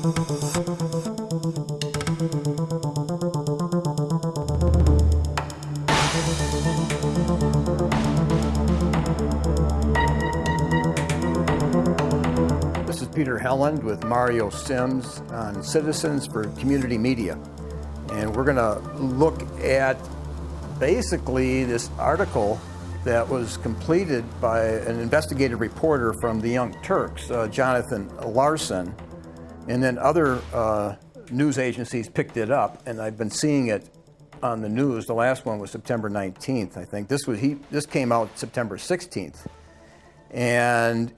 This is Peter Helland with Mario Sims on Citizens for Community Media. And we're going to look at basically this article that was completed by an investigative reporter from the Young Turks, Jonathan Larson, and then other news agencies picked it up, and I've been seeing it on the news. The last one was September 19th, I think. This came out September 16th. And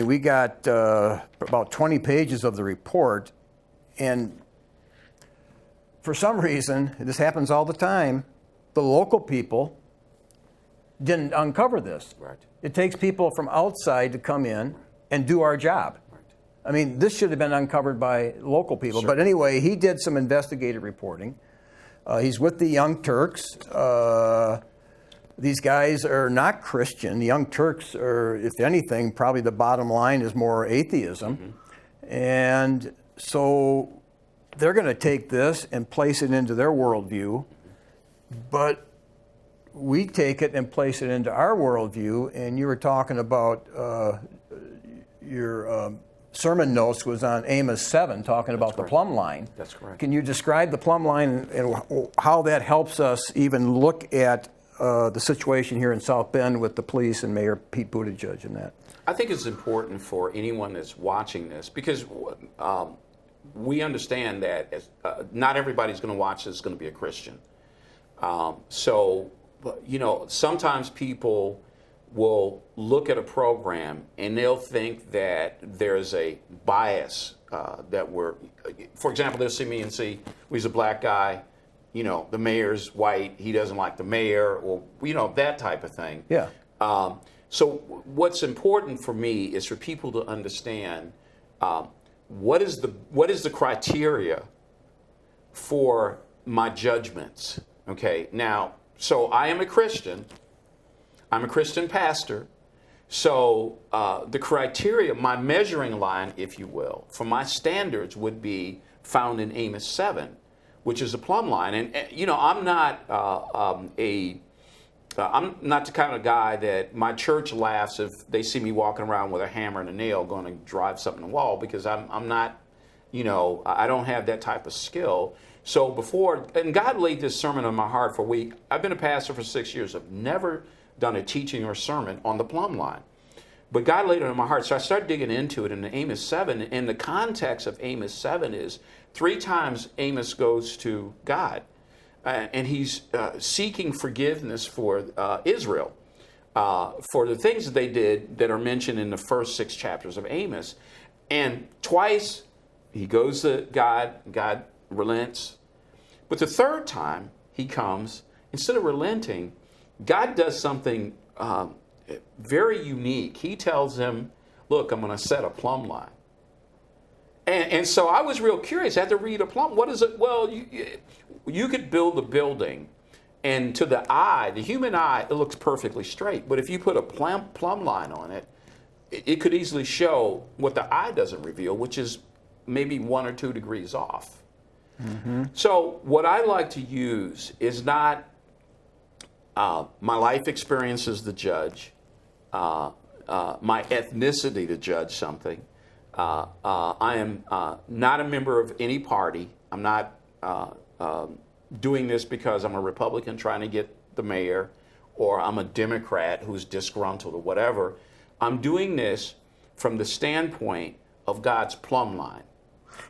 we got about 20 pages of the report, and for some reason, this happens all the time, the local people didn't uncover this. Right. It takes people from outside to come in and do our job. Right. I mean, this should have been uncovered by local people. Sure. But anyway, he did some investigative reporting. He's with the Young Turks. These guys are not Christian. The Young Turks are, if anything, probably the bottom line is more atheism. Mm-hmm. And so they're going to take this and place it into their worldview. But we take it and place it into our worldview. And you were talking about your sermon notes was on Amos 7, talking about the plumb line. That's correct. Can you describe the plumb line and how that helps us even look at the situation here in South Bend with the police and Mayor Pete Buttigieg and that? I think it's important for anyone that's watching this, because we understand that not everybody's going to watch this is going to be a Christian. Sometimes people will look at a program and they'll think that there's a bias for example, they'll see me and see, he's a black guy, the mayor's white, he doesn't like the mayor, or, that type of thing. Yeah. So what's important for me is for people to understand what is the criteria for my judgments. Okay, now, so I am a Christian. I'm a Christian pastor. So the criteria, my measuring line, if you will, for my standards would be found in Amos 7, which is a plumb line. And I'm not I'm not the kind of guy that my church laughs if they see me walking around with a hammer and a nail going to drive something in the wall, because I'm not, I don't have that type of skill. So and God laid this sermon on my heart for a week. I've been a pastor for 6 years. I've never done a teaching or sermon on the plumb line. But God laid it on my heart. So I started digging into it in Amos 7. And the context of Amos 7 is 3 times Amos goes to God. And he's seeking forgiveness for Israel for the things that they did that are mentioned in the first 6 chapters of Amos. And twice he goes to God. God relents. But the 3rd time he comes, instead of relenting, God does something very unique. He tells him, look, I'm going to set a plumb line. And so I was real curious. I had to read a plumb. What is it? Well, you could build a building, and to the eye, the human eye, it looks perfectly straight. But if you put a plumb line on it, it could easily show what the eye doesn't reveal, which is maybe 1 or 2 degrees off. Mm-hmm. So what I like to use is not my life experience as the judge, my ethnicity to judge something. I am not a member of any party. I'm not doing this because I'm a Republican trying to get the mayor, or I'm a Democrat who's disgruntled or whatever. I'm doing this from the standpoint of God's plumb line.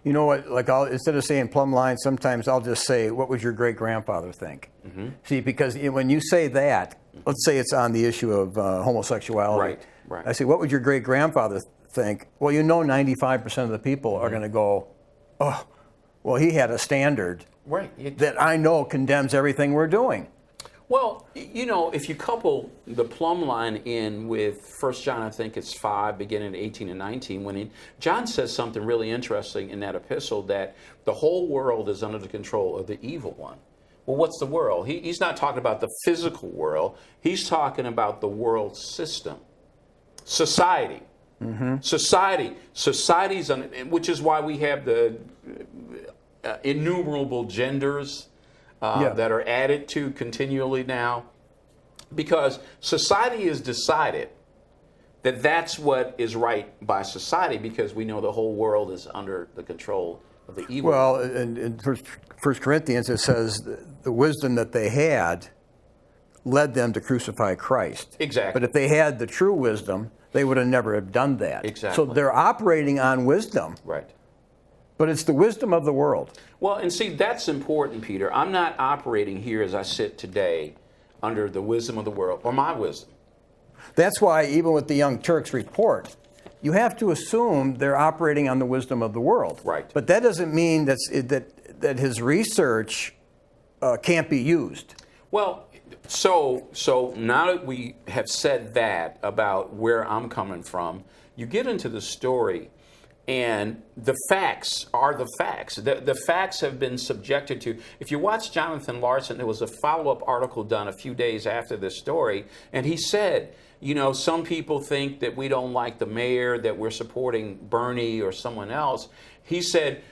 You know what, instead of saying plumb line, sometimes I'll just say, what would your great-grandfather think? Mm-hmm. See, because when you say that, let's say it's on the issue of homosexuality. Right. I say, what would your great-grandfather think? Well, 95% of the people are going to go, oh, well, he had a standard that I know condemns everything we're doing. Well, if you couple the plumb line in with 1 John, I think it's 5, beginning at 18 and 19, John says something really interesting in that epistle, that the whole world is under the control of the evil one. Well, what's the world? He's not talking about the physical world. He's talking about the world system, society. Society's, which is why we have the innumerable genders that are added to continually now, because society has decided that that's what is right by society, because we know the whole world is under the control of the evil. Well, in First Corinthians, it says the wisdom that they had led them to crucify Christ. Exactly. But if they had the true wisdom, they would have never have done that. Exactly. So they're operating on wisdom. Right. But it's the wisdom of the world. Well, and see, that's important, Peter. I'm not operating here as I sit today under the wisdom of the world or my wisdom. That's why even with the Young Turks report, you have to assume they're operating on the wisdom of the world. Right. But that doesn't mean that his research can't be used. Well, so now that we have said that about where I'm coming from, you get into the story, and the facts are the facts. The facts have been subjected to. If you watch Jonathan Larson, there was a follow-up article done a few days after this story, and he said, you know, some people think that we don't like the mayor, that we're supporting Bernie or someone else. He said,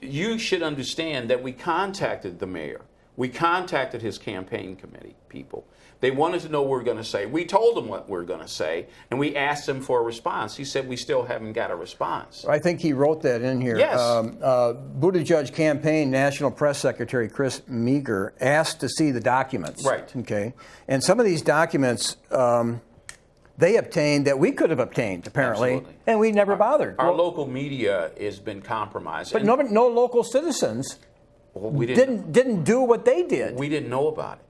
you should understand that we contacted the mayor. We contacted his campaign committee people. They wanted to know what we were going to say. We told them what we were going to say, and we asked them for a response. He said, we still haven't got a response. I think he wrote that in here. Yes. Buttigieg campaign National Press Secretary Chris Meager asked to see the documents. Right. Okay. And some of these documents they obtained that we could have obtained, apparently, Absolutely. and we never bothered. Our local media has been compromised. But no local citizens we didn't do what they did. We didn't know about it.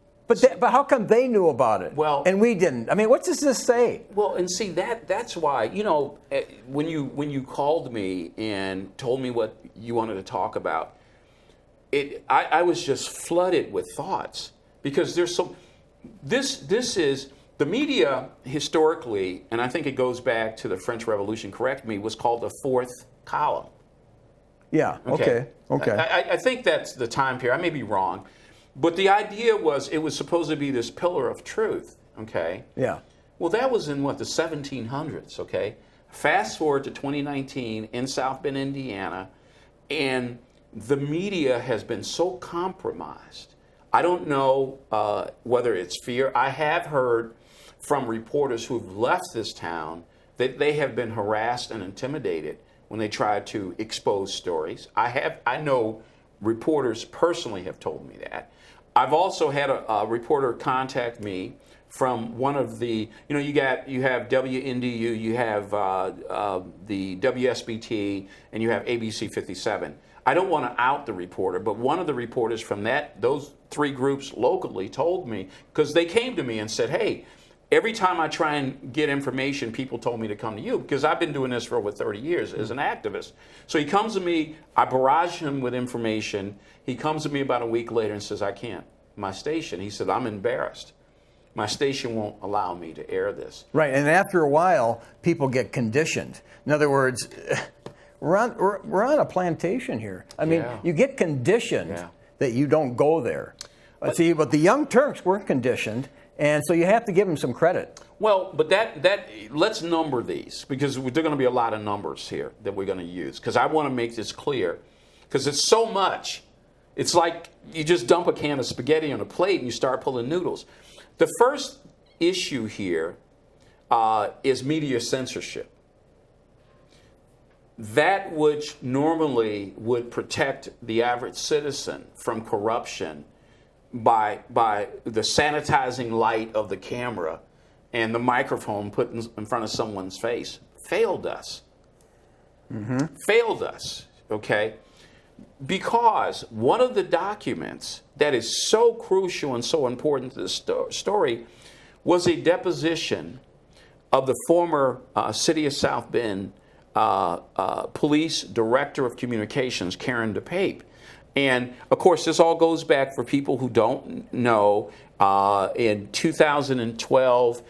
But how come they knew about it? Well, and we didn't. I mean, what does this say? Well, and see that's why, you know, when you called me and told me what you wanted to talk about, I was just flooded with thoughts, because there's so this is the media historically, and I think it goes back to the French Revolution. Correct me, was called the fourth column. Yeah. Okay. I think that's the time period. I may be wrong. But the idea was it was supposed to be this pillar of truth, okay? Yeah. Well, that was in, the 1700s, okay? Fast forward to 2019 in South Bend, Indiana, and the media has been so compromised. I don't know whether it's fear. I have heard from reporters who've left this town that they have been harassed and intimidated when they try to expose stories. I know reporters personally have told me that. I've also had a reporter contact me from one of the, you have WNDU, you have the WSBT, and you have ABC 57. I don't want to out the reporter, but one of the reporters from those three groups locally told me, because they came to me and said, hey, every time I try and get information, people told me to come to you, because I've been doing this for over 30 years as an activist. So he comes to me, I barrage him with information. He comes to me about a week later and says, I can't. My station, he said, I'm embarrassed. My station won't allow me to air this. Right, and after a while, people get conditioned. In other words, we're on a plantation here. I mean, you get conditioned that you don't go there. But the Young Turks weren't conditioned. And so you have to give them some credit. Well, but that let's number these, because there are going to be a lot of numbers here that we're going to use, because I want to make this clear, because it's so much. It's like you just dump a can of spaghetti on a plate and you start pulling noodles. The first issue here is media censorship. That which normally would protect the average citizen from corruption by the sanitizing light of the camera and the microphone put in front of someone's face failed us. Failed us, okay? Because one of the documents that is so crucial and so important to the story was a deposition of the former City of South Bend Police Director of Communications, Karen DePape. And, of course, this all goes back, for people who don't know, in 2012,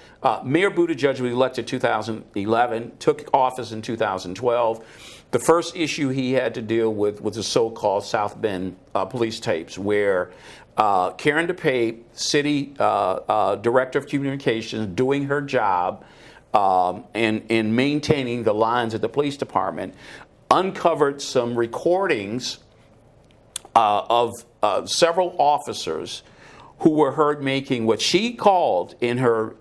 Mayor Buttigieg was elected 2011, took office in 2012. The first issue he had to deal with was the so-called South Bend police tapes, where Karen DePape, City Director of Communications, doing her job, and maintaining the lines at the police department, uncovered some recordings of several officers who were heard making what she called in her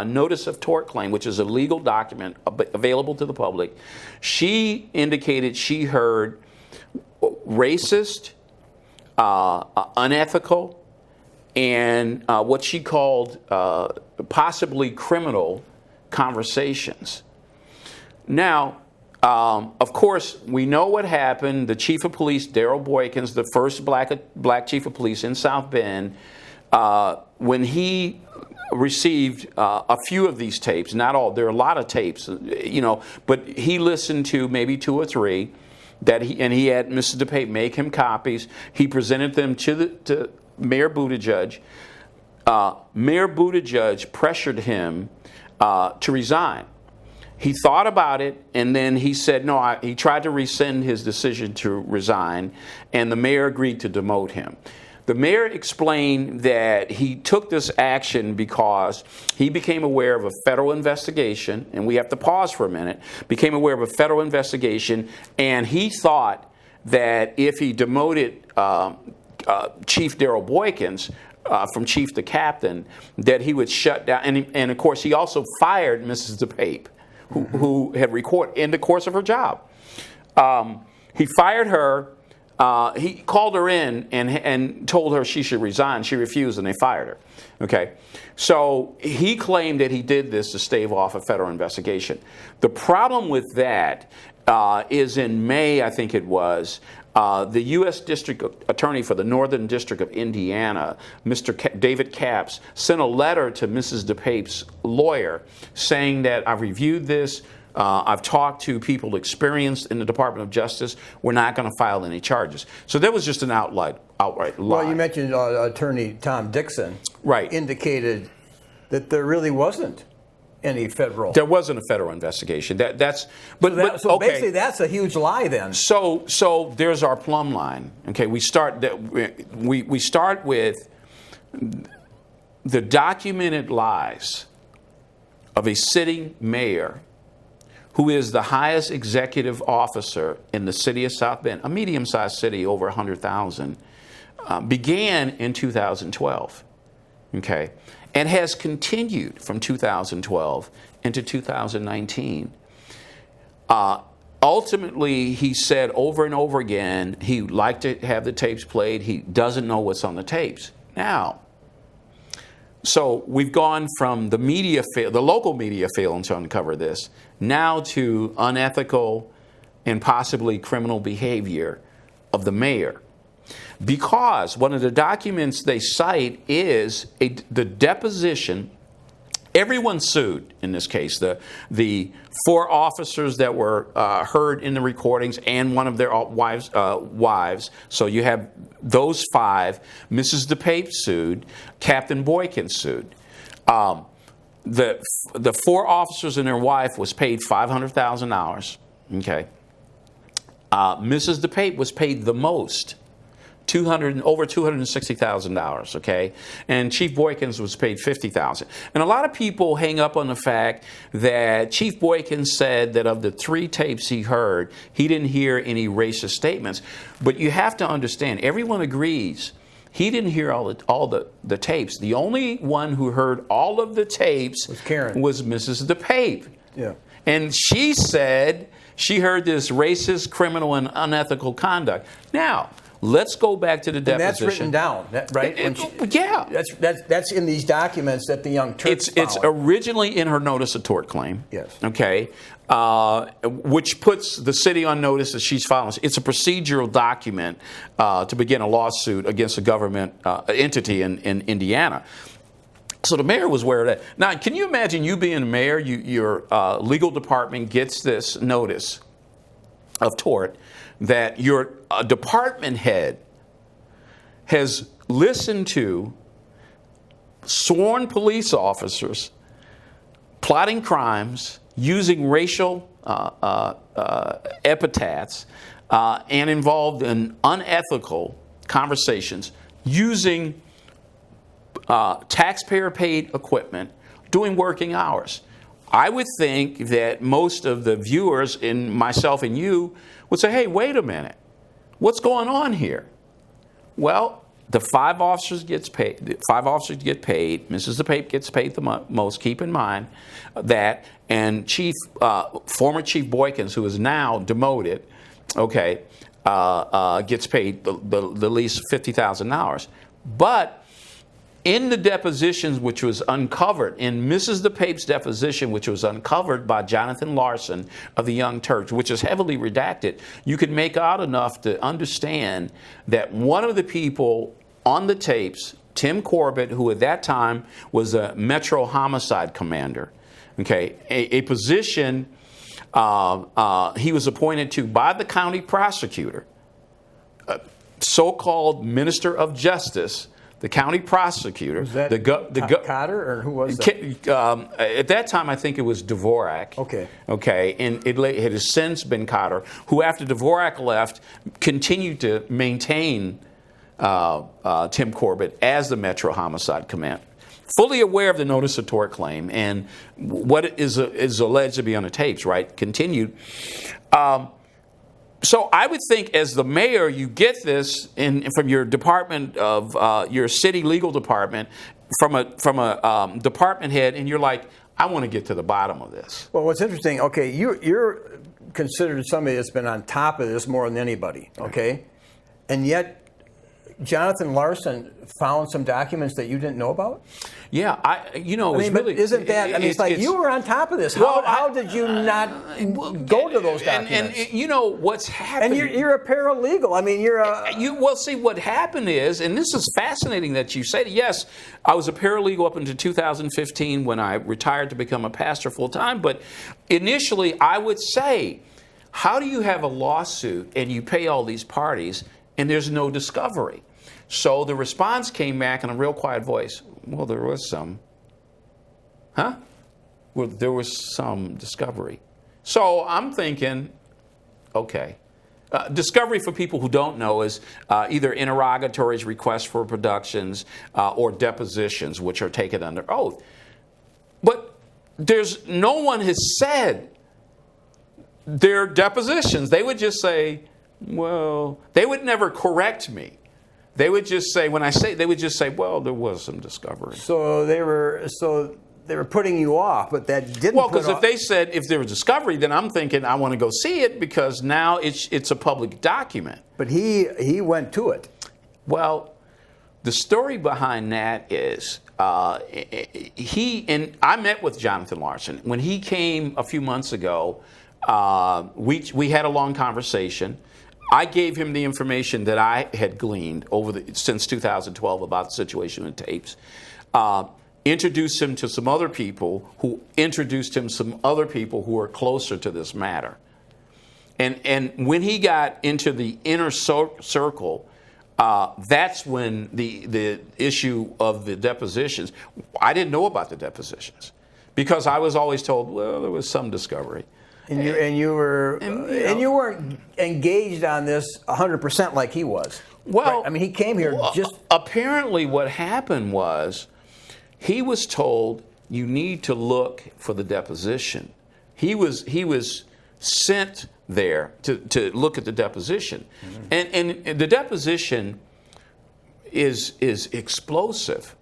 notice of tort claim, which is a legal document available to the public. She indicated she heard racist, unethical, and what she called possibly criminal conversations. Now, of course, we know what happened. The chief of police, Darrell Boykins, the first black chief of police in South Bend, when he received a few of these tapes, not all, there are a lot of tapes, but he listened to maybe 2 or 3 and he had Mrs. DePape make him copies. He presented them to Mayor Buttigieg. Mayor Buttigieg pressured him to resign. He thought about it, and then he said no. He tried to rescind his decision to resign, and the mayor agreed to demote him. The mayor explained that he took this action because he became aware of a federal investigation, and we have to pause for a minute, became aware of a federal investigation, and he thought that if he demoted Chief Darrell Boykins from chief to captain, that he would shut down. And of course, he also fired Mrs. DePape, who had recorded in the course of her job. He fired her. He called her in and told her she should resign. She refused, and they fired her. Okay, so he claimed that he did this to stave off a federal investigation. The problem with that is in May, I think it was, the U.S. District Attorney for the Northern District of Indiana, Mr. David Capps, sent a letter to Mrs. DePape's lawyer saying that I've reviewed this. I've talked to people experienced in the Department of Justice. We're not going to file any charges. So that was just an outright lie. Well, you mentioned Attorney Tom Dixon. Right. Indicated that there really wasn't any federal. There wasn't a federal investigation. So okay. basically, that's a huge lie then. So there's our plumb line. Okay, we start with the documented lies of a sitting mayor who is the highest executive officer in the city of South Bend, a medium-sized city, over 100,000, began in 2012, okay, and has continued from 2012 into 2019. Ultimately, he said over and over again he'd like to have the tapes played. He doesn't know what's on the tapes. Now, so we've gone from the local media failing to uncover this, now to unethical and possibly criminal behavior of the mayor. Because one of the documents they cite is the deposition. Everyone sued in this case. The 4 officers that were heard in the recordings and one of their wives. So you have those 5. Mrs. DePape sued. Captain Boykins sued. The 4 officers and their wife was paid $500,000. Okay. Mrs. DePape was paid the most. Over $260,000, okay? And Chief Boykins was paid $50,000. And a lot of people hang up on the fact that Chief Boykins said that of the 3 tapes he heard, he didn't hear any racist statements. But you have to understand, everyone agrees he didn't hear all the tapes. The only one who heard all of the tapes was Mrs. DePape. Yeah. And she said she heard this racist, criminal, and unethical conduct. Now, let's go back to the deposition. And that's written down, right? Yeah. That's in these documents that the Young Turks found. It's originally in her notice of tort claim. Yes. Okay. Which puts the city on notice that she's filing. It's a procedural document to begin a lawsuit against a government entity in Indiana. So the mayor was aware of that. Now, can you imagine you being a mayor, your legal department gets this notice of tort that your department head has listened to sworn police officers plotting crimes, using racial epithets, and involved in unethical conversations, using taxpayer-paid equipment, doing working hours. I would think that most of the viewers, and myself and you, would say, hey, wait a minute. What's going on here? Well, the 5 officers gets paid. The 5 officers get paid. Mrs. DePape gets paid the most. Keep in mind that, and former Chief Boykins, who is now demoted, okay, gets paid the least $50,000. But in the depositions, which was uncovered, in Mrs. DePape's deposition, which was uncovered by Jonathan Larsen of the Young Turks, which is heavily redacted, you could make out enough to understand that one of the people on the tapes, Tim Corbett, who at that time was a Metro Homicide Commander, okay, a position he was appointed to by the county prosecutor, so-called Minister of Justice, the county prosecutor. Was that Cotter, or who was that? At that time, I think it was Dvorak. Okay. Okay, and it has since been Cotter, who after Dvorak left, continued to maintain Tim Corbett as the Metro Homicide Commander. Fully aware of the notice of tort claim and what is alleged to be on the tapes, right? Continued. So I would think, as the mayor, you get this from your department of your city legal department, from a department head, and you're like, I want to get to the bottom of this. Well, what's interesting, okay, you're considered somebody that's been on top of this more than anybody, okay, and yet Jonathan Larsen found some documents that you didn't know about? Yeah, really, isn't that? I mean, it's like you were on top of this. How did you not go to those documents? And you know what's happening? And you're a paralegal. I mean, you're a. Well, see, what happened is, and this is fascinating that you say. Yes, I was a paralegal up until 2015 when I retired to become a pastor full time. But initially, I would say, how do you have a lawsuit and you pay all these parties and there's no discovery? So the response came back in a real quiet voice. Well, there was some. Huh? Well, there was some discovery. So I'm thinking, okay. Discovery, for people who don't know, is either interrogatories, requests for productions, or depositions, which are taken under oath. But no one has said their depositions. They would just say, well, they would never correct me. They would just say, they would just say, well, there was some discovery. So they were putting you off, but that didn't. Well, because if they said if there was discovery, then I'm thinking I want to go see it because now it's a public document. But he went to it. Well, the story behind that is and I met with Jonathan Larsen when he came a few months ago. We had a long conversation. I gave him the information that I had gleaned since 2012 about the situation with tapes. Introduced him to some other people who introduced him some other people who are closer to this matter. And when he got into the inner circle, that's when the issue of the depositions. I didn't know about the depositions because I was always told, well, there was some discovery. And you weren't engaged on this 100% like he was. Well, right? I mean, he came here just. Apparently, what happened was he was told you need to look for the deposition. He was sent there to look at the deposition, and the deposition is explosive.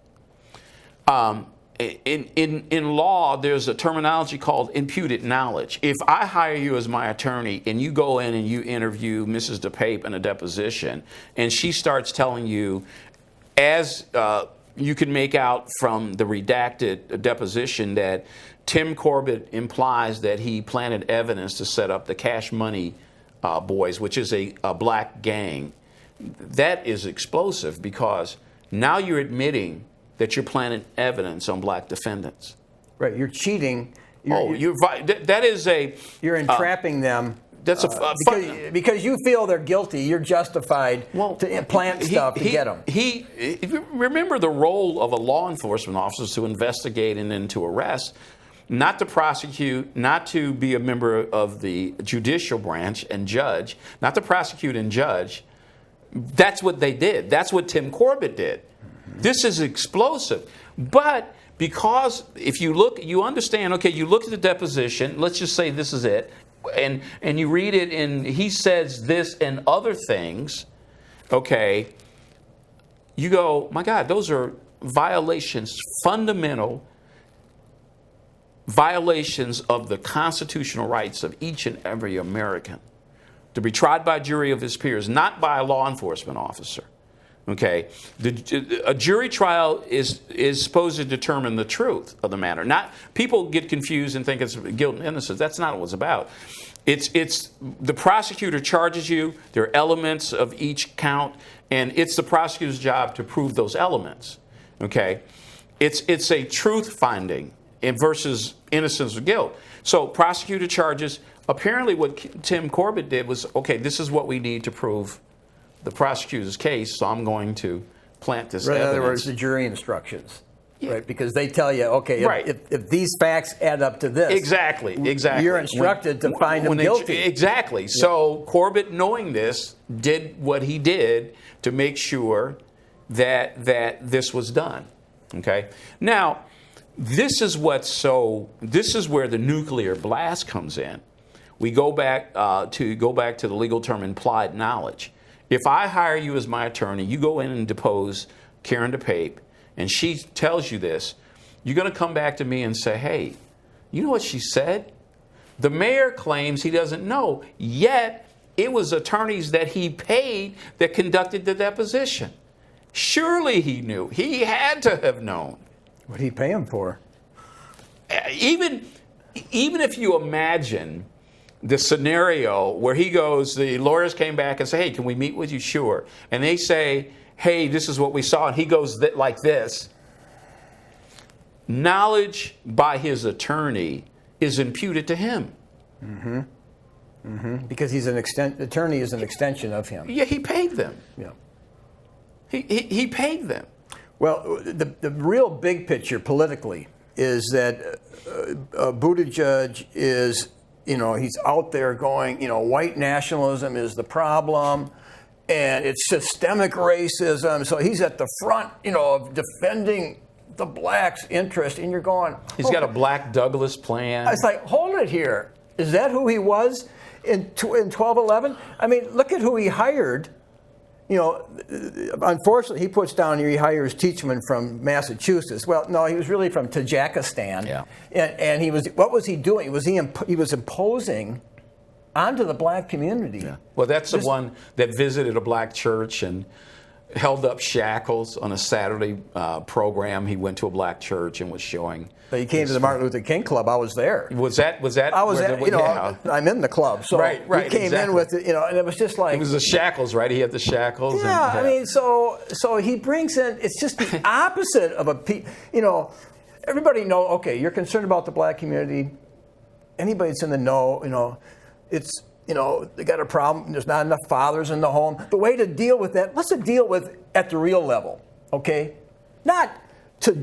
In law, there's a terminology called imputed knowledge. If I hire you as my attorney and you go in and you interview Mrs. DePape in a deposition, and she starts telling you, as you can make out from the redacted deposition, that Tim Corbett implies that he planted evidence to set up the Cash Money Boys, which is a black gang. That is explosive because now you're admitting that you're planting evidence on black defendants. Right, you're cheating. That is a... You're entrapping them. That's because you feel they're guilty. You're justified to plant stuff to get them. Remember the role of a law enforcement officer is to investigate and then to arrest, not to prosecute, not to be a member of the judicial branch and judge, not to prosecute and judge. That's what they did. That's what Tim Corbett did. This is explosive. But because if you look, you understand, okay, you look at the deposition, let's just say this is it, and you read it, and he says this and other things, okay, you go, my God, those are violations, fundamental violations of the constitutional rights of each and every American to be tried by a jury of his peers, not by a law enforcement officer. Okay, a jury trial is supposed to determine the truth of the matter. Not people get confused and think it's guilt and innocence. That's not what it's about. It's the prosecutor charges you. There are elements of each count, and it's the prosecutor's job to prove those elements. Okay, it's a truth finding versus innocence or guilt. So prosecutor charges. Apparently, what Tim Corbett did was, okay, this is what we need to prove the prosecutor's case, so I'm going to plant this evidence. In other words, the jury instructions, right? Because they tell you, okay, if these facts add up to this, exactly, you're instructed to find them guilty. Exactly. Yeah. So Corbett, knowing this, did what he did to make sure that this was done. Okay. Now, this is where the nuclear blast comes in. We go back to the legal term implied knowledge. If I hire you as my attorney, you go in and depose Karen DePape, and she tells you this, you're going to come back to me and say, hey, you know what she said? The mayor claims he doesn't know, yet it was attorneys that he paid that conducted the deposition. Surely he knew. He had to have known. What did he pay him for? Even if you imagine the scenario where he goes, the lawyers came back and say, hey, can we meet with you? Sure. And they say, hey, this is what we saw. And he goes like this. Knowledge by his attorney is imputed to him. Mm-hmm. Mm-hmm. Because he's attorney is an extension of him. Yeah, he paid them. Yeah. He paid them. Well, the real big picture politically is that Buttigieg is, he's out there going, white nationalism is the problem, and it's systemic racism. So he's at the front, of defending the blacks' interest, and you're going, he's got a Black Douglas plan. It's like, hold it here. Is that who he was in 1211? I mean, look at who he hired. Unfortunately, he puts down here he hires Teachman from Massachusetts. Well, no, he was really from Tajikistan. Yeah. And he was, what was he doing? He was imposing onto the black community. Yeah. Well, that's the one that visited a black church and held up shackles on a Saturday program. He went to a black church and was showing. But he came to the Martin Luther King Club. I was there. Was that? I was there. Yeah. I'm in the club. So right, he came in with it, and it was just like. It was the shackles, right? He had the shackles. Yeah, I mean, so he brings in, it's just the opposite of everybody know, okay, you're concerned about the black community. Anybody that's in the know, it's, they got a problem. There's not enough fathers in the home. The way to deal with that, let's deal with at the real level, okay? Not to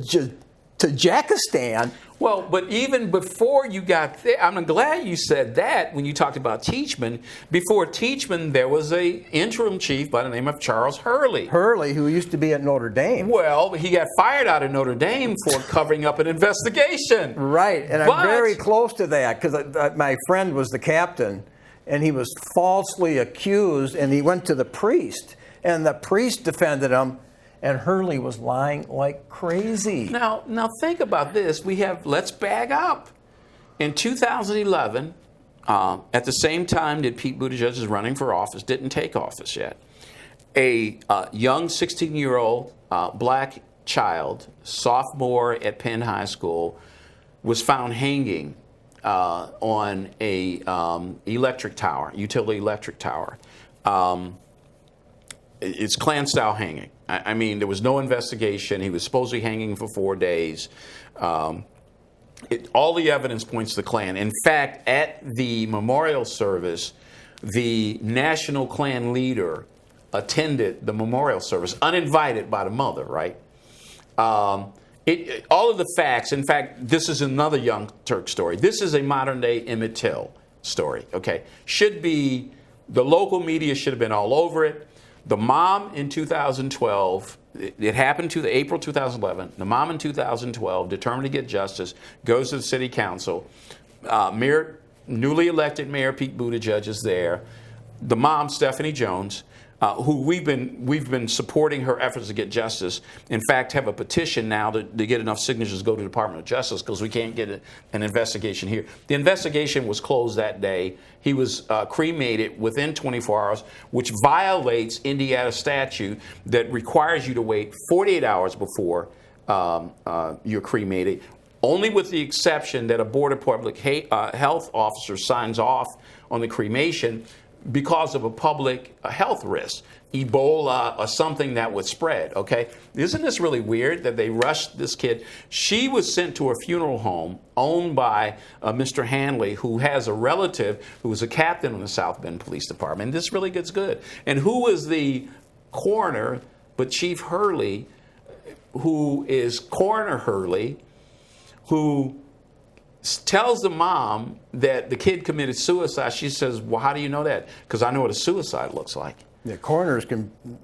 Tajikistan. Well, but even before you got there, I'm glad you said that when you talked about Teachman. Before Teachman, there was an interim chief by the name of Charles Hurley. Hurley, who used to be at Notre Dame. Well, he got fired out of Notre Dame for covering up an investigation. Right, and I'm very close to that because my friend was the captain, and he was falsely accused, and he went to the priest, and the priest defended him. And Hurley was lying like crazy. Now think about this. Let's back up. In 2011, at the same time that Pete Buttigieg is running for office, didn't take office yet, a young 16-year-old black child, sophomore at Penn High School, was found hanging on a utility electric tower. It's Klan-style hanging. I mean, there was no investigation. He was supposedly hanging for 4 days. All the evidence points to the Klan. In fact, at the memorial service, the national Klan leader attended the memorial service, uninvited by the mother, right? All of the facts, in fact, this is another Young Turk story. This is a modern-day Emmett Till story, okay? The local media should have been all over it. The mom in 2012, it happened to the April 2011. The mom in 2012, determined to get justice, goes to the city council. Newly elected Mayor Pete Buttigieg is there. The mom, Stephanie Jones, who we've been supporting her efforts to get justice. In fact, have a petition now to get enough signatures to go to the Department of Justice because we can't get an investigation here. The investigation was closed that day. He was cremated within 24 hours, which violates Indiana statute that requires you to wait 48 hours before you're cremated, only with the exception that a Board of Public Health officer signs off on the cremation because of a public health risk, Ebola or something that would spread, okay? Isn't this really weird that they rushed this kid? She was sent to a funeral home owned by Mr. Hanley, who has a relative who was a captain in the South Bend Police Department. And this really gets good. And who was the coroner but Chief Hurley, who is Coroner Hurley, who tells the mom that the kid committed suicide. She says, well, how do you know that? Because I know what a suicide looks like. The coroners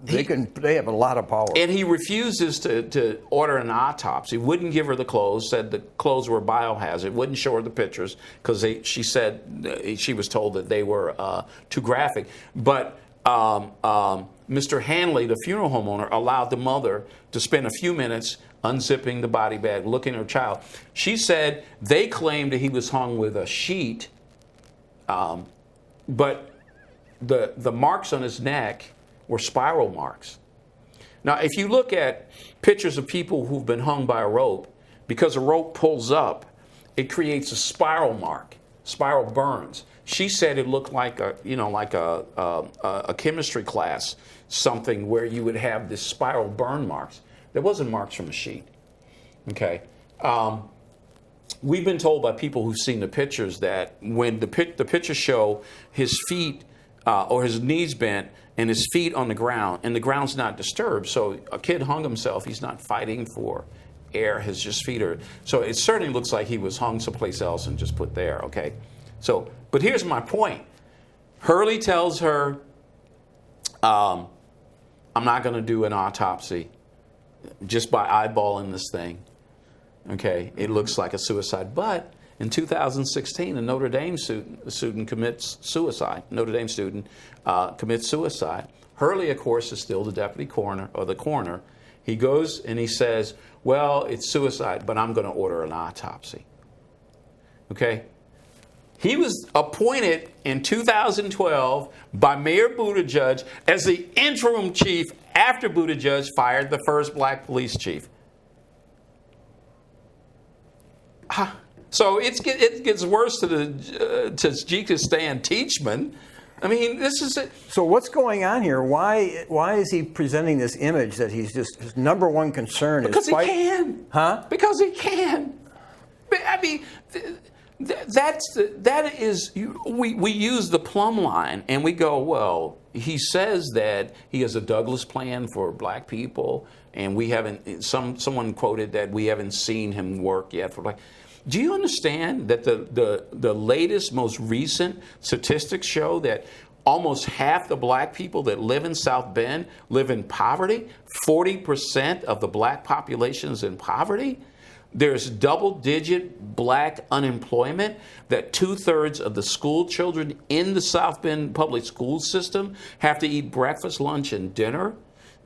they have a lot of power. And he refuses to order an autopsy, wouldn't give her the clothes, said the clothes were biohazard, wouldn't show her the pictures because she said she was told that they were too graphic. But Mr. Hanley, the funeral home owner, allowed the mother to spend a few minutes unzipping the body bag, looking at her child. She said they claimed that he was hung with a sheet, but the marks on his neck were spiral marks. Now, if you look at pictures of people who've been hung by a rope, because a rope pulls up, it creates a spiral mark, spiral burns. She said it looked like a chemistry class, something where you would have this spiral burn marks. There wasn't marks from a sheet. Okay. We've been told by people who've seen the pictures that when the pictures show his feet or his knees bent and his feet on the ground, and the ground's not disturbed, so a kid hung himself, he's not fighting for air, his just feet are. So it certainly looks like he was hung someplace else and just put there, okay? So, but here's my point. Hurley tells her, I'm not going to do an autopsy just by eyeballing this thing. Okay, it looks like a suicide. But in 2016, a Notre Dame student commits suicide. Notre Dame student commits suicide. Hurley, of course, is still the deputy coroner or the coroner. He goes and he says, well, it's suicide, but I'm going to order an autopsy. Okay? He was appointed in 2012 by Mayor Buttigieg as the interim chief after Buttigieg fired the first black police chief. So it gets worse to the Tajikistan Teachman. I mean, this is it. So what's going on here? Why is he presenting this image that he's just his number one concern is because he can. Huh? Because he can. I mean, we use the plumb line and we go, well, he says that he has a Douglas plan for black people, and we haven't. Someone quoted that we haven't seen him work yet for black. Do you understand that the latest, most recent statistics show that almost half the black people that live in South Bend live in poverty? 40% of the black population is in poverty. There's double-digit black unemployment, that 2/3 of the school children in the South Bend public school system have to eat breakfast, lunch, and dinner.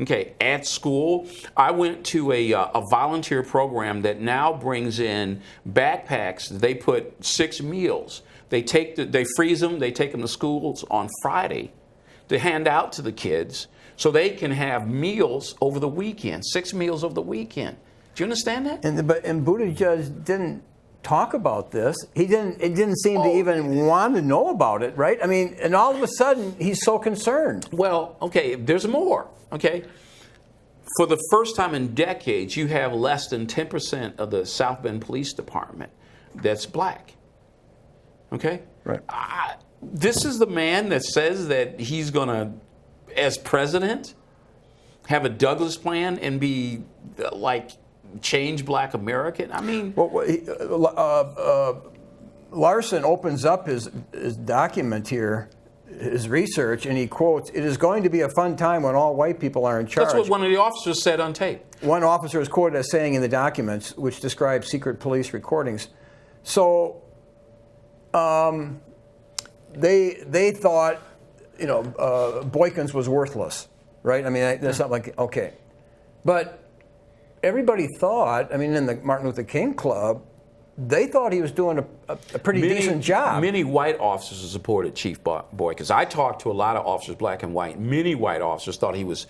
Okay, at school, I went to a volunteer program that now brings in backpacks. They put 6 meals. They freeze them. They take them to schools on Friday to hand out to the kids so they can have meals over the weekend. 6 meals over the weekend. Do you understand that? And Buttigieg didn't talk about this. It didn't seem to even want to know about it, right? I mean, and all of a sudden he's so concerned. Well, okay, there's more. Okay, for the first time in decades, you have less than 10% of the South Bend Police Department that's black. Okay, right. This is the man that says that he's going to, as president, have a Douglas plan and be like change black American. I mean, Larson opens up his document here his research, and he quotes, "It is going to be a fun time when all white people are in charge." That's what one of the officers said on tape. One officer is quoted as saying in the documents, which describe secret police recordings. So they thought, Boykins was worthless, right? I mean, that's not like, okay. But everybody thought, in the Martin Luther King Club, they thought he was doing a pretty decent job. Many white officers supported Chief Boykins. I talked to a lot of officers, black and white. Many white officers thought he was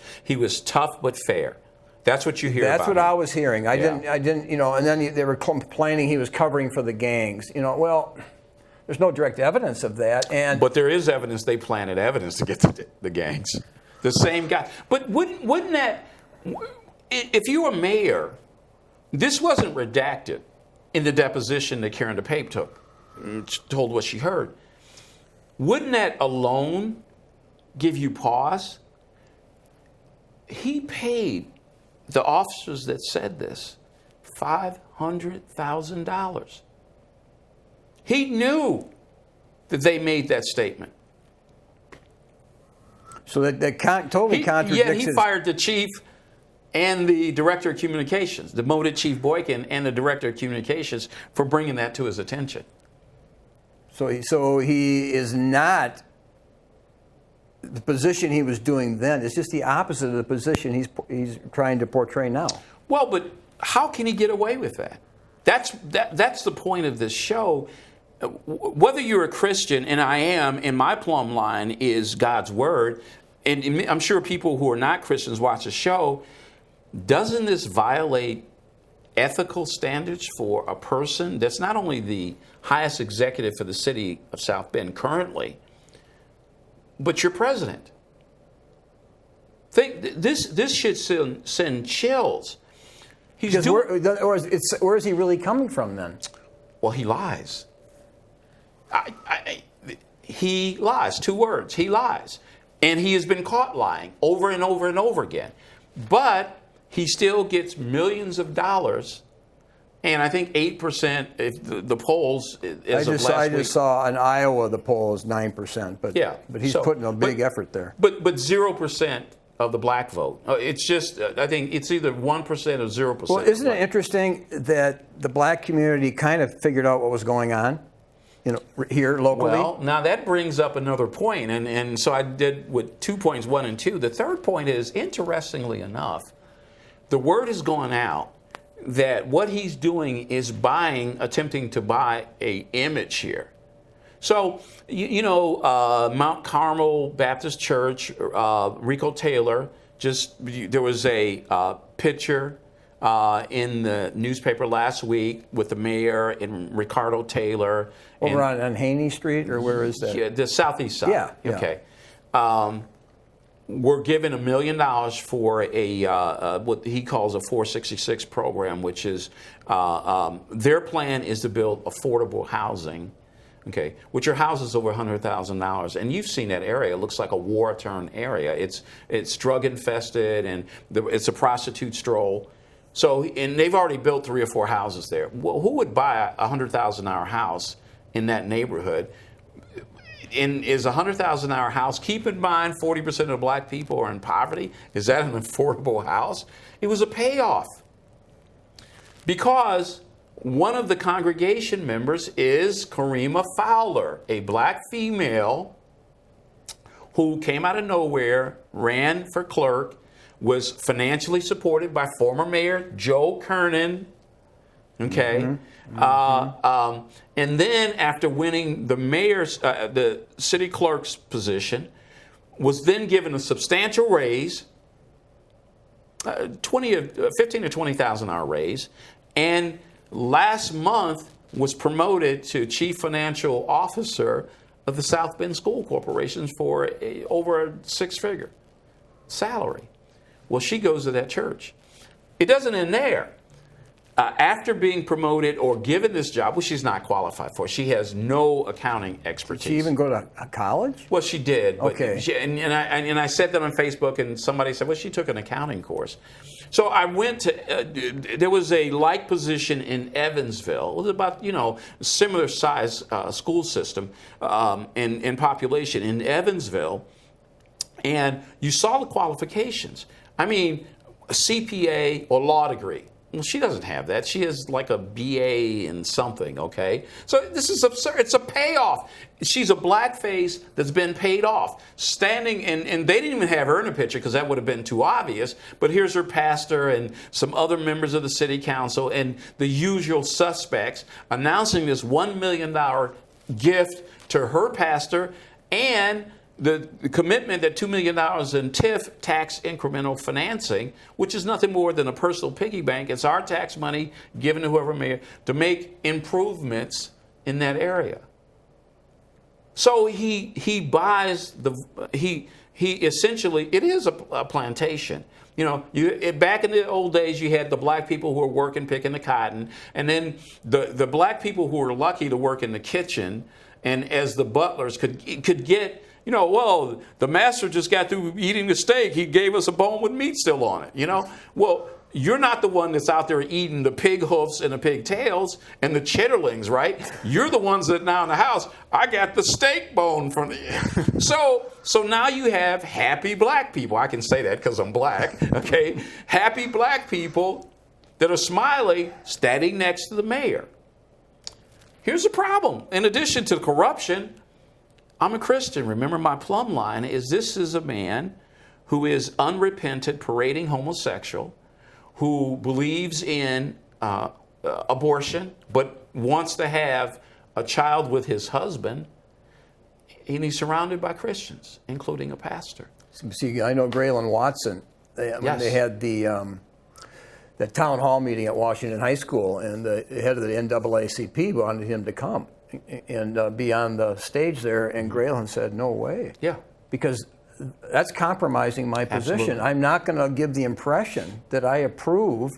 tough but fair. That's what you hear about. That's what I was hearing. I didn't, and then they were complaining he was covering for the gangs. Well, there's no direct evidence of that. But there is evidence they planted evidence to get to the gangs. The same guy. But wouldn't that, if you were mayor, this wasn't redacted in the deposition that Karen DePape took, told what she heard. Wouldn't that alone give you pause? He paid the officers that said this $500,000. He knew that they made that statement. So that totally contradicts. Yeah, he fired the chief and the director of communications, demoted Chief Boykin and the director of communications for bringing that to his attention. So he is not, the position he was doing then is just the opposite of the position he's trying to portray now. Well, but how can he get away with that? That's the point of this show. Whether you're a Christian, and I am, and my plumb line is God's word, and I'm sure people who are not Christians watch the show, doesn't this violate ethical standards for a person that's not only the highest executive for the city of South Bend currently, but your president? This should send chills. Where is he really coming from then? Well, he lies. He lies. 2 words. He lies. And he has been caught lying over and over and over again. But he still gets millions of dollars. And I think 8%, if the polls as of last week. I just saw in Iowa the poll is 9%. But he's putting a big effort there. But 0% of the black vote. It's just, I think it's either 1% or 0%. Well, isn't it interesting that the black community kind of figured out what was going on? Here locally? Well, now that brings up another point, and so I did with 2 points, 1 and 2. The third point is, interestingly enough, the word is going out that what he's doing is attempting to buy a image here. So, Mount Carmel Baptist Church, Rico Taylor, there was a picture in the newspaper last week with the mayor and Ricardo Taylor. Over on Haney Street, or where is that? Yeah, the southeast side. Yeah. Okay. We're given $1 million for what he calls a 466 program, which is their plan is to build affordable housing. Okay, which are houses over $100,000, and you've seen that area. It looks like a war-torn area. It's drug infested, and it's a prostitute stroll. So, and they've already built 3 or 4 houses there. Well, who would buy a $100,000 house in that neighborhood? And is a $100,000 house, keep in mind 40% of black people are in poverty, is that an affordable house? It was a payoff. Because one of the congregation members is Karima Fowler, a black female who came out of nowhere, ran for clerk, was financially supported by former Mayor Joe Kernan. Okay. And then after winning the the city clerk's position, was then given a substantial raise, $15,000 to $20,000 raise, and last month was promoted to Chief Financial Officer of the South Bend School Corporation for over a 6-figure salary. Well, she goes to that church. It doesn't end there. after being promoted or given this job, which she's not qualified for, she has no accounting expertise. Did she even go to college? Well, she did. But okay. And I said that on Facebook, and somebody said, well, she took an accounting course. So I went to, there was a like position in Evansville. It was about, similar size school system in population in Evansville. And you saw the qualifications. I mean, a CPA or law degree. Well, she doesn't have that. She has like a BA in something, okay? So this is absurd. It's a payoff. She's a blackface that's been paid off. Standing, and they didn't even have her in a picture because that would have been too obvious. But here's her pastor and some other members of the city council and the usual suspects announcing this $1 million gift to her pastor and the commitment that $2 million in TIF, tax incremental financing, which is nothing more than a personal piggy bank. It's our tax money given to whoever may, to make improvements in that area. So he buys he essentially, it is a plantation. Back in the old days, you had the black people who were working, picking the cotton, and then the black people who were lucky to work in the kitchen, and as the butlers could get, well, the master just got through eating the steak. He gave us a bone with meat still on it, Well, you're not the one that's out there eating the pig hoofs and the pig tails and the chitterlings, right? You're the ones that now in the house, I got the steak bone from the... So now you have happy black people. I can say that because I'm black, okay? Happy black people that are smiling, standing next to the mayor. Here's the problem. In addition to the corruption, I'm a Christian. Remember, my plumb line is this is a man who is unrepentant, parading homosexual, who believes in abortion, but wants to have a child with his husband, and he's surrounded by Christians, including a pastor. See, I know Graylin Watson. They had the town hall meeting at Washington High School, and the head of the NAACP wanted him to come and be on the stage there, and Graylin said, no way. Yeah. Because that's compromising my position. Absolutely. I'm not going to give the impression that I approve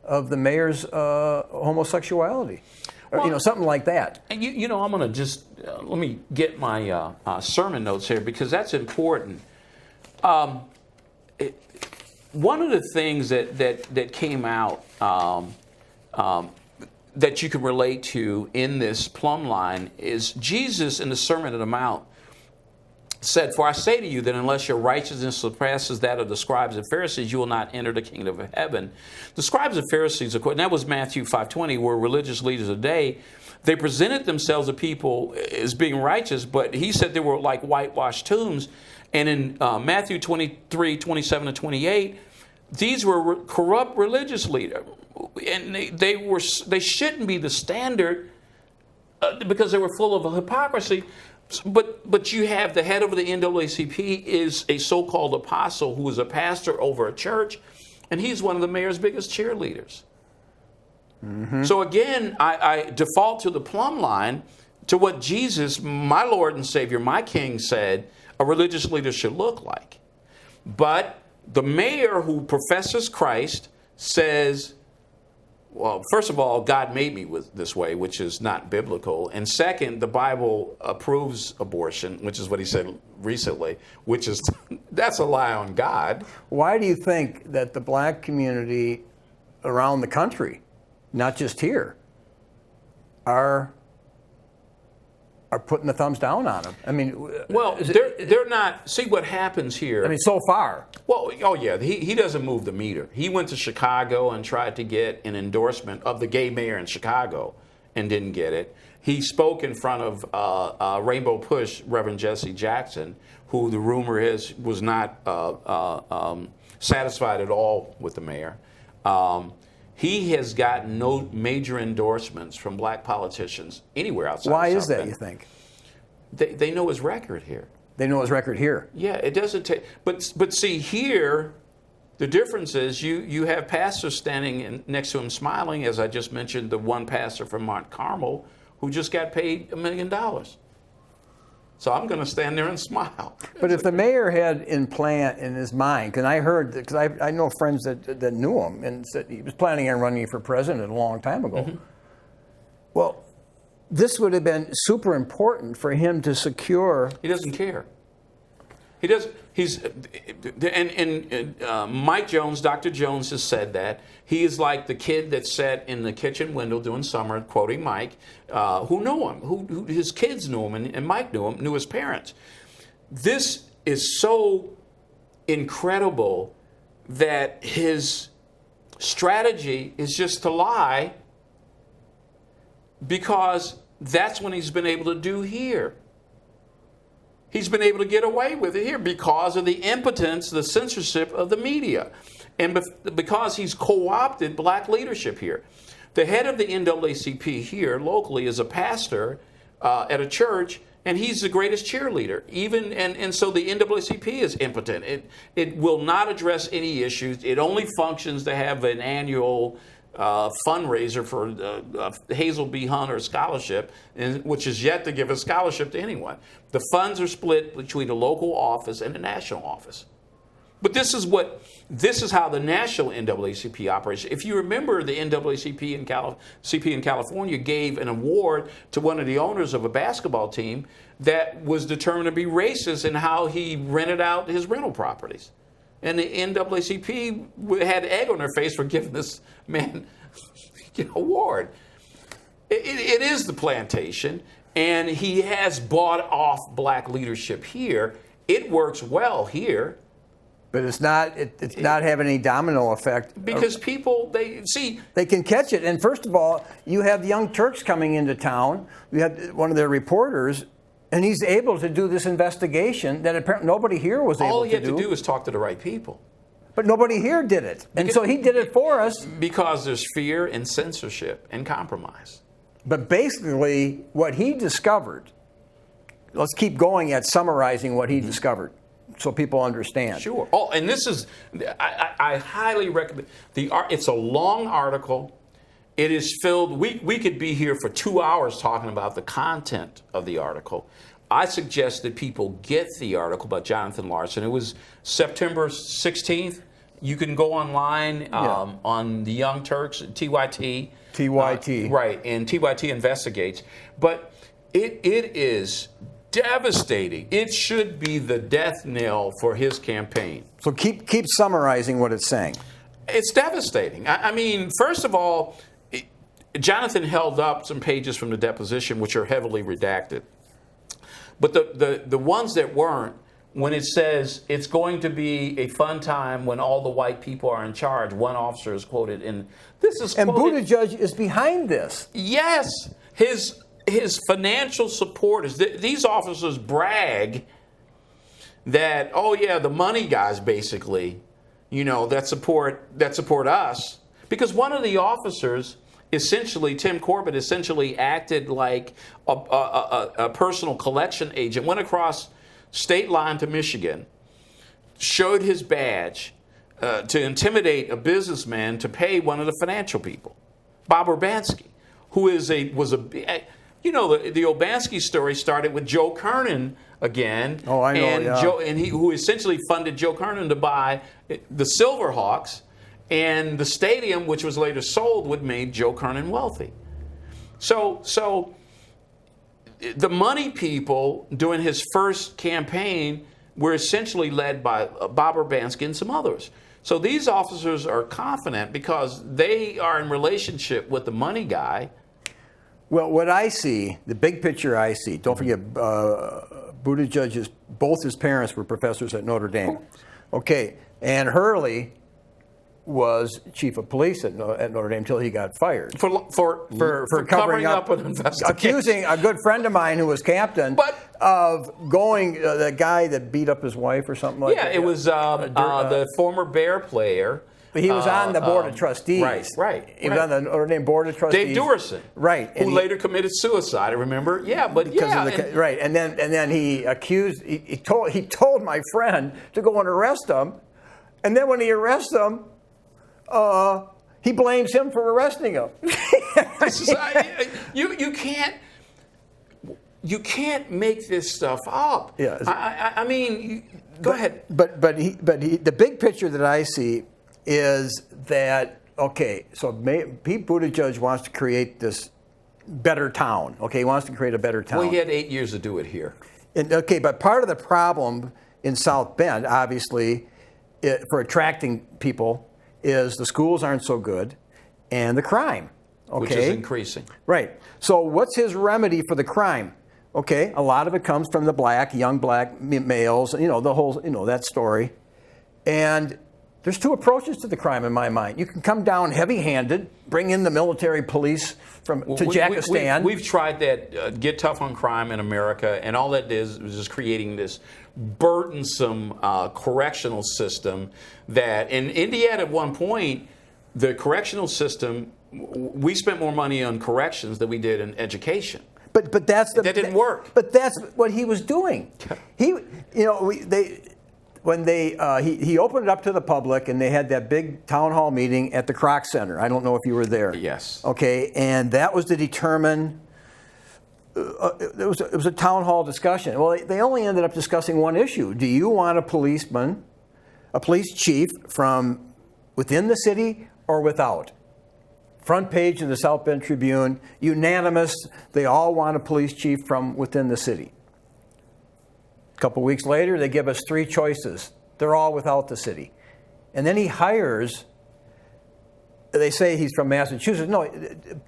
of the mayor's homosexuality. Or, something like that. And I'm going to just, let me get my sermon notes here because that's important. One of the things that came out that you can relate to in this plumb line is Jesus in the Sermon on the Mount said, for I say to you that unless your righteousness surpasses that of the scribes and Pharisees, you will not enter the kingdom of heaven. The scribes and Pharisees, and that was Matthew 5:20, were religious leaders of the day. They presented themselves to people as being righteous, but he said they were like whitewashed tombs. And in Matthew 23:27 and 28, these were corrupt religious leaders. And they shouldn't be the standard because they were full of hypocrisy. But you have the head of the NAACP is a so-called apostle who is a pastor over a church, and he's one of the mayor's biggest cheerleaders. Mm-hmm. So again, I default to the plumb line, to what Jesus, my Lord and Savior, my King, said a religious leader should look like. But the mayor who professes Christ says, well, first of all, God made me this way, which is not biblical. And second, the Bible approves abortion, which is what he said recently, which is, that's a lie on God. Why do you think that the black community around the country, not just here, are putting the thumbs down on him? I mean, well, they're not. See what happens here. I mean, so far. Well, oh yeah, he doesn't move the meter. He went to Chicago and tried to get an endorsement of the gay mayor in Chicago and didn't get it. He spoke in front of Rainbow Push, Reverend Jesse Jackson, who the rumor is was not satisfied at all with the mayor. He has gotten no major endorsements from black politicians anywhere outside. Why of is South that, Bend. you think? They know his record here. They know his record here. Yeah, it doesn't take. But see here, the difference is you have pastors standing next to him smiling, as I just mentioned, the one pastor from Mount Carmel who just got paid $1 million. So I'm going to stand there and smile. But if the mayor had in his mind, and I heard, because I know friends that knew him and said he was planning on running for president a long time ago. Mm-hmm. Well, this would have been super important for him to secure. He doesn't care. He does. Mike Jones, Dr. Jones has said that he is like the kid that sat in the kitchen window during summer, quoting Mike, who knew him, who his kids knew him, and Mike knew him, knew his parents. This is so incredible that his strategy is just to lie, because that's what he's been able to do here. He's been able to get away with it here because of the impotence, the censorship of the media, and because he's co-opted black leadership here. The head of the NAACP here locally is a pastor at a church, and he's the greatest cheerleader. And so the NAACP is impotent. It will not address any issues. It only functions to have an annual fundraiser for Hazel B. Hunter Scholarship, which is yet to give a scholarship to anyone. The funds are split between the local office and the national office. But this is how the national NAACP operates. If you remember, the NAACP in California gave an award to one of the owners of a basketball team that was determined to be racist in how he rented out his rental properties. And the NAACP had egg on their face for giving this man an award. It is the plantation, and he has bought off black leadership here. It works well here. But it's not having any domino effect. Because people, they can catch it. And first of all, you have the Young Turks coming into town. You have one of their reporters, and he's able to do this investigation that apparently nobody here was able to do. All he had to do is talk to the right people. But nobody here did it. And so he did it for us. Because there's fear and censorship and compromise. But basically, what he discovered, let's keep going at summarizing what he discovered so people understand. Sure. Oh, and this is, I highly recommend, it's a long article. It is filled, we could be here for 2 hours talking about the content of the article. I suggest that people get the article by Jonathan Larson. It was September 16th. You can go online on the Young Turks, TYT. TYT. Right, and TYT investigates. But it is devastating. It should be the death knell for his campaign. So keep summarizing what it's saying. It's devastating. I mean, first of all, Jonathan held up some pages from the deposition, which are heavily redacted. But the ones that weren't, when it says it's going to be a fun time when all the white people are in charge, one officer is quoted, and this is and quoted. Buttigieg is behind this. Yes, his financial supporters. These officers brag that, oh yeah, the money guys basically, that support us, because one of the officers, essentially, Tim Corbett essentially acted like a personal collection agent, went across state line to Michigan, showed his badge to intimidate a businessman to pay one of the financial people, Bob Urbanski, who was the Urbanski story started with Joe Kernan again. Oh, I know. And who essentially funded Joe Kernan to buy the Silverhawks. And the stadium, which was later sold, would made Joe Kernan wealthy. So the money people during his first campaign were essentially led by Bob Urbanski and some others. So these officers are confident because they are in relationship with the money guy. Well, what I see, the big picture I see, don't forget, Buttigieg, both his parents were professors at Notre Dame. Okay, and Hurley was chief of police at Notre Dame until he got fired for covering up an investigation, accusing a good friend of mine who was captain of going the guy that beat up his wife or something like that. Yeah, it was the former Bear player. He was on the board of trustees. Right. He was on the Notre Dame board of trustees. Dave Duerson. Right. Who later committed suicide, I remember. Yeah, but right. And then he accused. He told my friend to go and arrest him, and then when he arrests him, he blames him for arresting him. You can't. you can't make this stuff up. Yeah. I mean, go ahead. But the big picture that I see is that, okay, so Pete Buttigieg wants to create this better town. Okay, he wants to create a better town. Well, he had 8 years to do it here. Okay, but part of the problem in South Bend, obviously, for attracting people, is the schools aren't so good, and the crime. Okay? Which is increasing. Right. So what's his remedy for the crime? Okay, a lot of it comes from the young black males, the whole, that story. And there's two approaches to the crime in my mind. You can come down heavy-handed, bring in the military police from Tajikistan. We've tried that, get tough on crime in America, and all that is just creating this burdensome correctional system that, in Indiana at one point, the correctional system, we spent more money on corrections than we did in education. But that didn't work. But that's what he was doing. He opened it up to the public, and they had that big town hall meeting at the Kroc Center. I don't know if you were there. Yes. Okay, and that was to determine. It was a town hall discussion. Well, they only ended up discussing one issue. Do you want a police chief from within the city or without? Front page of the South Bend Tribune, unanimous. They all want a police chief from within the city. A couple weeks later, they give us three choices. They're all without the city. And then he hires, they say he's from Massachusetts. No,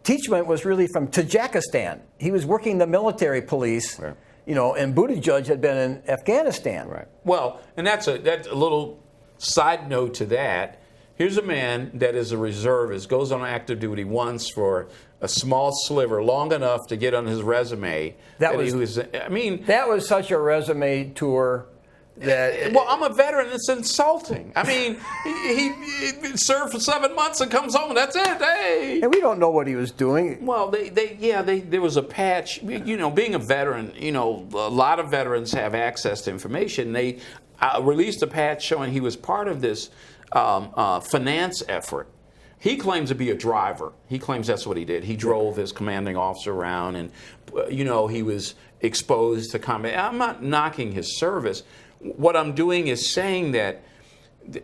Teachman was really from Tajikistan. He was working the military police, right. And Buttigieg had been in Afghanistan. Right. Well, and that's a little side note to that. Here's a man that is a reservist, goes on active duty once for a small sliver, long enough to get on his resume. That was such a resume tour. Well, I'm a veteran. It's insulting. I mean, he served for 7 months and comes home, and that's it. Hey. And we don't know what he was doing. Well, there was a patch. Being a veteran, a lot of veterans have access to information. They released a patch showing he was part of this finance effort. He claims to be a driver. He claims that's what he did. He drove his commanding officer around, and he was exposed to combat. I'm not knocking his service. What I'm doing is saying that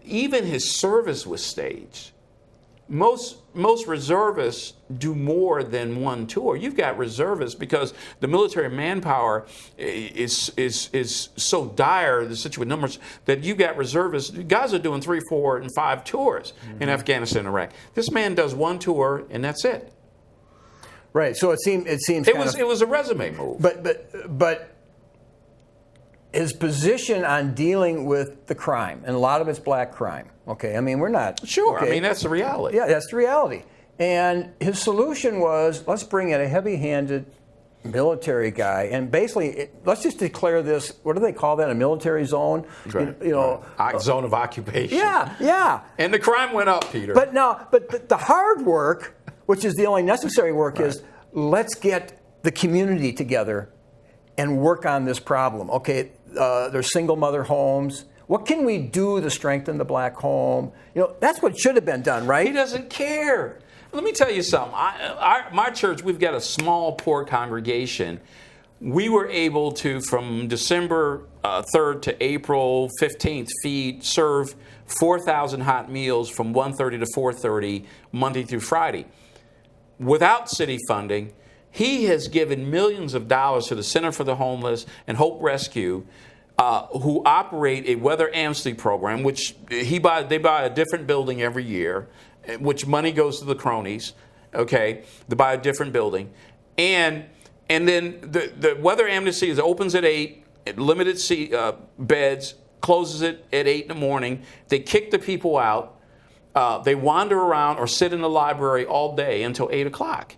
even his service was staged. Most reservists do more than one tour. You've got reservists because the military manpower is so dire, the situation numbers, that you've got reservists. Guys are doing 3, 4, and 5 tours in Afghanistan and Iraq. This man does one tour and that's it. Right. So it seems it was a resume move. But his position on dealing with the crime, and a lot of it's black crime. Okay, I mean, we're not... Sure, okay. I mean, that's the reality. Yeah, that's the reality. And his solution was, let's bring in a heavy-handed military guy, and basically, let's just declare this, what do they call that, a military zone? Right. Zone of occupation. Yeah. And the crime went up, Peter. But the hard work, which is the only necessary work, right. is let's get the community together and work on this problem. Okay, there's single mother homes. What can we do to strengthen the black home? That's what should have been done, right? He doesn't care. Let me tell you something. My church, we've got a small, poor congregation. We were able to, from December 3rd to April 15th, serve 4,000 hot meals from 1:30 to 4:30, Monday through Friday. Without city funding, he has given millions of dollars to the Center for the Homeless and Hope Rescue, who operate a weather amnesty program, which they buy a different building every year, which money goes to the cronies. Okay, they buy a different building, and then the weather amnesty opens at 8, limited beds, closes it at 8 in the morning. They kick the people out. They wander around or sit in the library all day until 8 o'clock.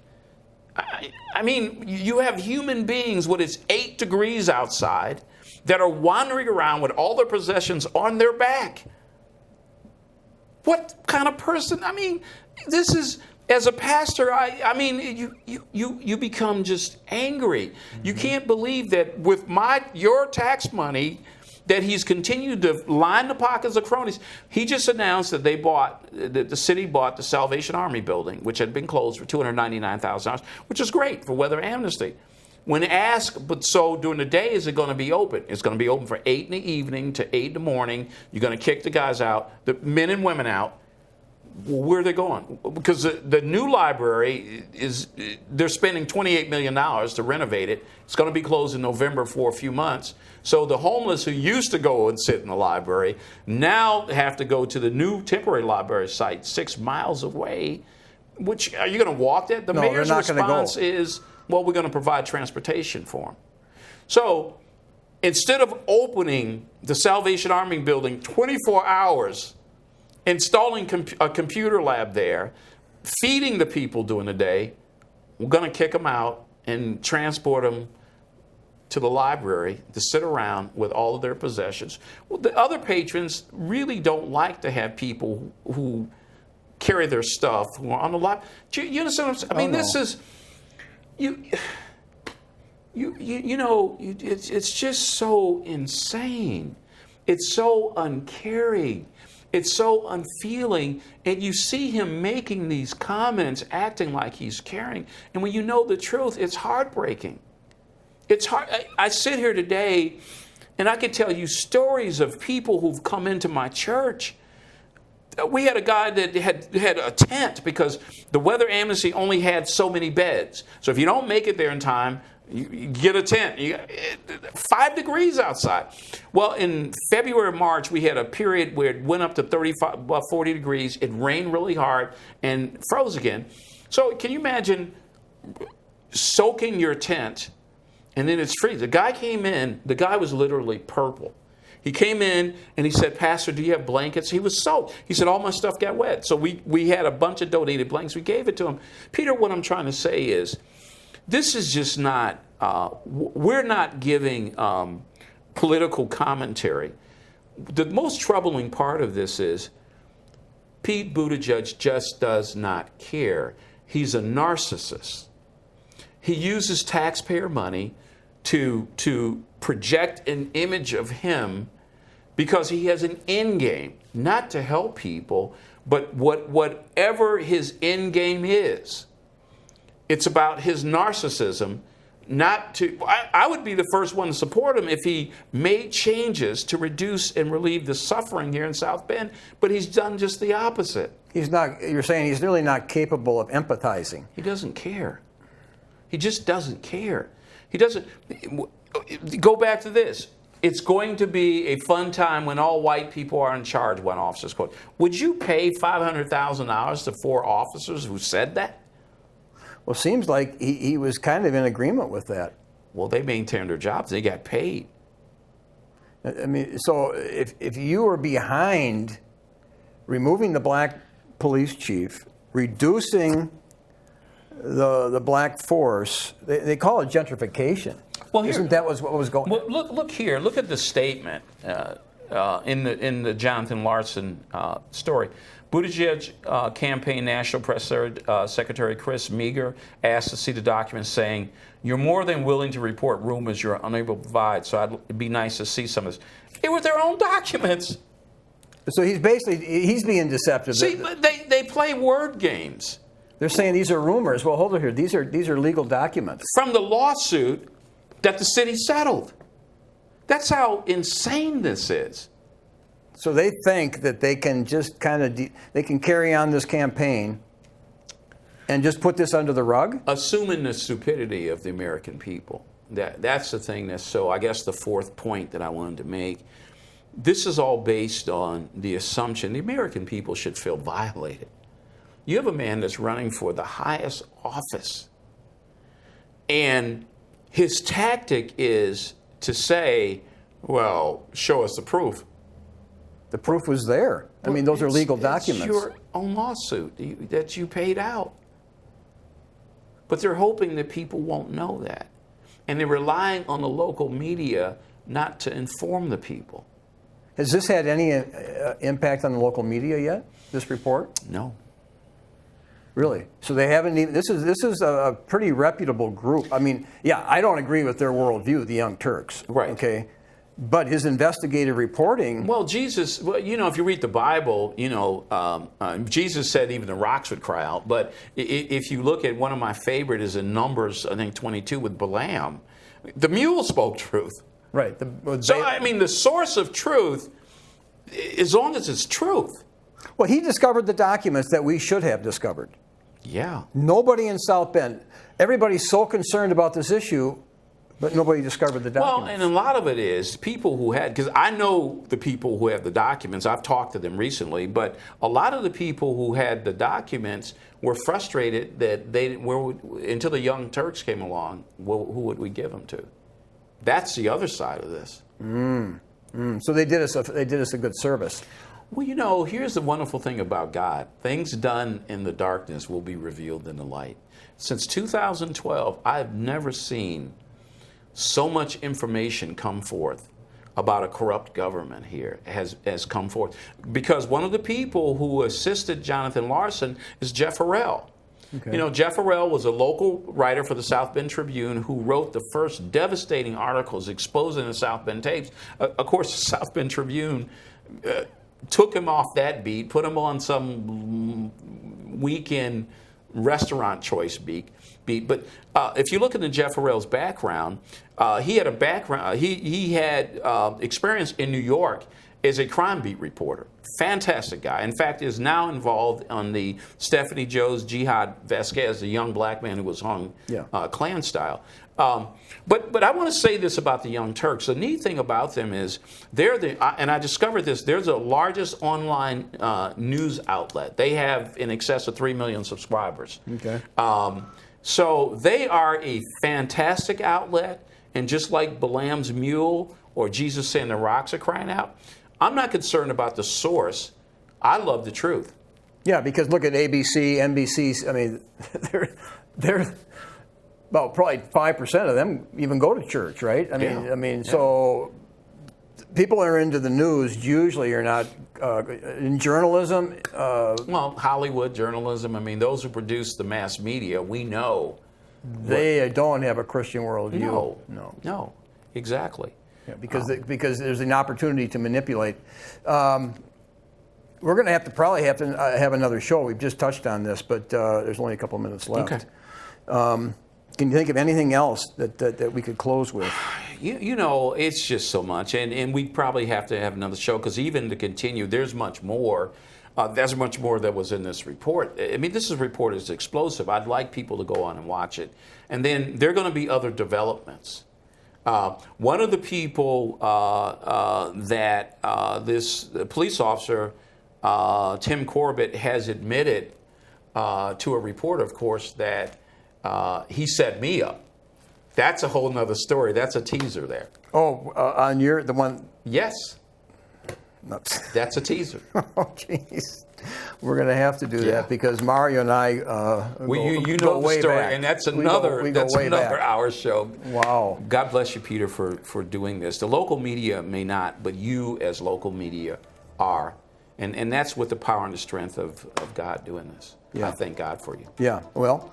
I mean, you have human beings when it's 8 degrees outside that are wandering around with all their possessions on their back. What kind of person? I mean, this is, as a pastor, I mean, you become just angry. Mm-hmm. You can't believe that with your tax money that he's continued to line the pockets of cronies. He just announced that the city bought the Salvation Army building, which had been closed for $299,000, which is great for weather amnesty. When asked, but so during the day, is it going to be open? It's going to be open from 8 in the evening to 8 in the morning. You're going to kick the guys out, the men and women out. Where are they going? Because the new library they're spending $28 million to renovate it. It's going to be closed in November for a few months. So the homeless who used to go and sit in the library now have to go to the new temporary library site 6 miles away. Which, are you going to walk that? The mayor's response is, well, we're going to provide transportation for them. So instead of opening the Salvation Army building 24 hours, installing a computer lab there, feeding the people during the day, we're going to kick them out and transport them to the library to sit around with all of their possessions. Well, the other patrons really don't like to have people who carry their stuff who are on the library. You understand what I'm saying? I mean, this is it's just so insane. It's so uncaring. It's so unfeeling, and you see him making these comments, acting like he's caring. And when you know the truth, it's heartbreaking. It's hard. I sit here today, and I can tell you stories of people who've come into my church. We had a guy that had a tent because the weather amnesty only had so many beds. So if you don't make it there in time, you get a tent. 5 degrees outside. Well, in February, March, we had a period where it went up to 35, 40 degrees. It rained really hard and froze again. So can you imagine soaking your tent and then it's freezing? The guy came in. The guy was literally purple. He came in and he said, Pastor, do you have blankets? He was soaked. He said, all my stuff got wet. So we had a bunch of donated blankets. We gave it to him. Peter, what I'm trying to say is, this is just not, we're not giving political commentary. The most troubling part of this is Pete Buttigieg just does not care. He's a narcissist. He uses taxpayer money to project an image of him because he has an end game, not to help people, but whatever his end game is. It's about his narcissism, not to. I would be the first one to support him if he made changes to reduce and relieve the suffering here in South Bend, but he's done just the opposite. He's not, you're saying he's really not capable of empathizing. He doesn't care. He just doesn't care. He doesn't. Go back to this. It's going to be a fun time when all white people are in charge, one officer's quote. Would you pay $500,000 to 4 officers who said that? Well, seems like he was kind of in agreement with that. Well, they maintained their jobs. They got paid. I mean, so if you were behind removing the black police chief, reducing the black force, they call it gentrification. Well, isn't that what was going on? Well, look here. Look at the statement in the Jonathan Larson story. Buttigieg campaign National Press Secretary Chris Meager asked to see the documents, saying, "You're more than willing to report rumors you're unable to provide, so it'd be nice to see some of this." It was their own documents. So he's being deceptive. See, they play word games. They're saying these are rumors. Well, hold on here. These are legal documents From the lawsuit that the city settled. That's how insane this is. So they think that they can just they can carry on this campaign and just put this under the rug? Assuming the stupidity of the American people. That's the thing that's so, I guess the fourth point that I wanted to make. This is all based on the assumption the American people should feel violated. You have a man that's running for the highest office, and his tactic is to say, well, show us the proof. The proof was there. I mean, those are legal documents. It's your own lawsuit that you paid out. But they're hoping that people won't know that. And they're relying on the local media not to inform the people. Has this had any impact on the local media yet, this report? No. Really? So they haven't even, this is a pretty reputable group. I mean, yeah, I don't agree with their worldview, the Young Turks. Right. Okay. But his investigative reporting. Well, Jesus, if you read the Bible, Jesus said even the rocks would cry out. But if you look at one of my favorite is in Numbers, I think 22 with Balaam, the mule spoke truth. Right. The source of truth, as long as it's truth. Well, he discovered the documents that we should have discovered. Yeah. Nobody in South Bend, everybody's so concerned about this issue, but nobody discovered the documents. Well, and a lot of it is people who had, because I know the people who have the documents. I've talked to them recently, but a lot of the people who had the documents were frustrated that until the Young Turks came along, who would we give them to? That's the other side of this. So they did us a good service. Well, here's the wonderful thing about God. Things done in the darkness will be revealed in the light. Since 2012, I've never seen so much information come forth about a corrupt government here has come forth. Because one of the people who assisted Jonathan Larson is Jeff Harrell. Okay. Jeff Harrell was a local writer for the South Bend Tribune who wrote the first devastating articles exposing the South Bend tapes. Of course, the South Bend Tribune took him off that beat, put him on some weekend restaurant choice beat. But if you look into Jeff Harrell's background, he had a background. He had experience in New York as a crime beat reporter. Fantastic guy. In fact, is now involved on the Stephanie Joe's Jihad Vasquez, the young black man who was hung Klan style. But I want to say this about the Young Turks. The neat thing about them is and I discovered this, they're the largest online news outlet. They have in excess of 3 million subscribers. Okay. So they are a fantastic outlet, and just like Balaam's mule or Jesus saying the rocks are crying out, I'm not concerned about the source. I love the truth. Yeah, because look at ABC, NBC. I mean, they're well, probably 5% of them even go to church, right? So people that are into the news usually are not in journalism. Well, Hollywood journalism. Those who produce the mass media, we know they don't have a Christian worldview. No, exactly. Yeah, because there's an opportunity to manipulate. We're going to probably have to have another show. We've just touched on this, but there's only a couple minutes left. Okay. Can you think of anything else that we could close with? It's just so much, and we probably have to have another show because even to continue, there's much more. There's much more that was in this report. This report is explosive. I'd like people to go on and watch it, and then there are going to be other developments. One of the people that this police officer, Tim Corbett, has admitted to a reporter, of course, that he set me up. That's a whole nother story. That's a teaser there. Oh, on the one? Yes. That's a teaser. Oh, jeez. We're going to have to do that because Mario and I go the story, back. And that's another hour show. Wow. God bless you, Peter, for doing this. The local media may not, but you as local media are. And that's with the power and the strength of God doing this. Yeah. I thank God for you. Yeah. Well,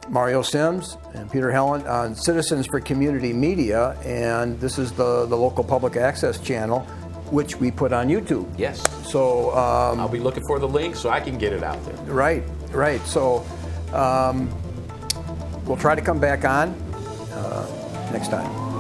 Mario Sims and Peter Helland on Citizens for Community Media, and this is the local public access channel, which we put on YouTube. Yes. So I'll be looking for the link so I can get it out there. Right. So we'll try to come back on next time.